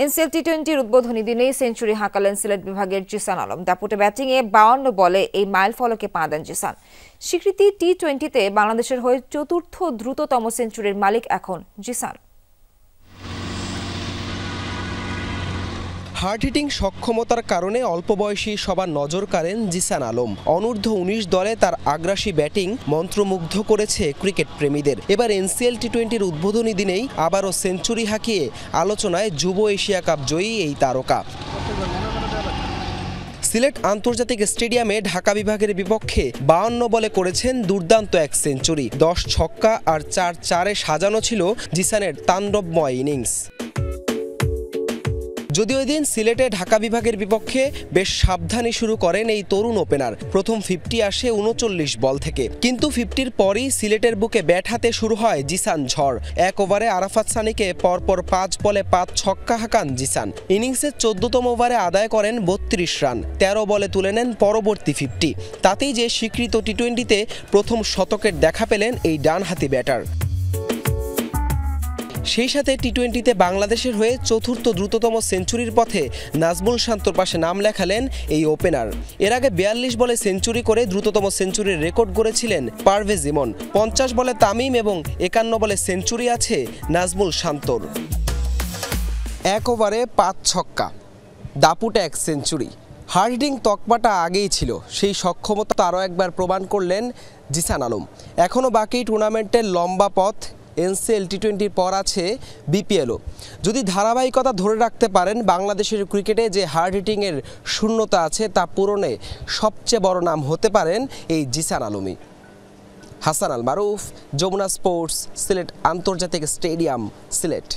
NCL টি-20 উদ্বোধনী দিনেই century হাঁকালেন Sylhet বিভাগের জিসান আলম। দাপুটে ব্যাটিংয়ে 52 বলে এই মাইল ফলকে পা দেন জিসান। স্বীকৃতি টি-20তে বাংলাদেশের হয়ে চতুর্থ দ্রুততম সেঞ্চুরির মালিক এখন জিসান। হার্ড হিটিং সক্ষমতার কারণে অল্প বয়সী সবার নজর কাড়েন জিসান আলম। অনূর্ধ্ব 19 দলে তার আগ্রাসী ব্যাটিং মন্ত্রমুগ্ধ করেছে ক্রিকেট প্রেমীদের। এবার এনসিএল টি-20-র উদ্বোধনী দিনেই আবারও সেঞ্চুরি হাঁকিয়ে আলোচনায় যুব এশিয়া কাপ জয়ী এই তারকা। সিলেট আন্তর্জাতিক স্টেডিয়ামে ঢাকা বিভাগের বিপক্ষে 52 বলে করেছেন দুর্দান্ত এক সেঞ্চুরি। 10 ছক্কা আর 4 চারে সাজানো ছিল জিসানের তাণ্ডবময় ইনিংস। যদিও এদিন সিলেটে ঢাকা বিভাগের বিপক্ষে বেশ সাবধানী শুরু করেন এই তরুণ ওপেনার। প্রথম 50 আসে 39 বল থেকে, কিন্তু 50-র পরই সিলেটের বুকে ব্যাট হাতে শুরু হয় জিসান ঝড়। এক ওভারে আরাফাত সানিকে পরপর 5 বলে 5 ছক্কা হাঁকান জিসান। ইনিংসের 14তম ওভারে আদায় করেন 32 রান। 13 বলে তুলে নেন পরবর্তী 50। তাতেই যে স্বীকৃত টি-20-তে প্রথম শতকের দেখা পেলেন এই ডানহাতি ব্যাটার। সেই সাথে টি-20-তে বাংলাদেশের হয়ে চতুর্থ দ্রুততম সেঞ্চুরির পথে নাজমুল শান্তর পাশে নাম লেখালেন এই ওপেনার। এর আগে 42 বলে সেঞ্চুরি করে দ্রুততম সেঞ্চুরির রেকর্ড গড়েছিলেন পারভেজ ইমন। 50 বলে তামিম এবং 51 বলে সেঞ্চুরি আছে নাজমুল শান্তর। এক ওভারে 5 ছক্কা, দাপুটে এক সেঞ্চুরি। হার্ড হিটিং তকমাটা আগেই ছিল, সেই সক্ষমতা আরও একবার প্রমাণ করলেন জিসান আলম। এখনও বাকি টুর্নামেন্টের লম্বা পথ। এনসিএল টি-20-র পর আছে বিপিএলও। যদি ধারাবাহিকতা ধরে রাখতে পারেন, বাংলাদেশের ক্রিকেটে যে হার্ড হিটিংয়ের শূন্যতা আছে তা পূরণে সবচেয়ে বড় নাম হতে পারেন এই জিসান আলমই। হাসান আল মারুফ, যমুনা স্পোর্টস, সিলেট আন্তর্জাতিক স্টেডিয়াম, সিলেট।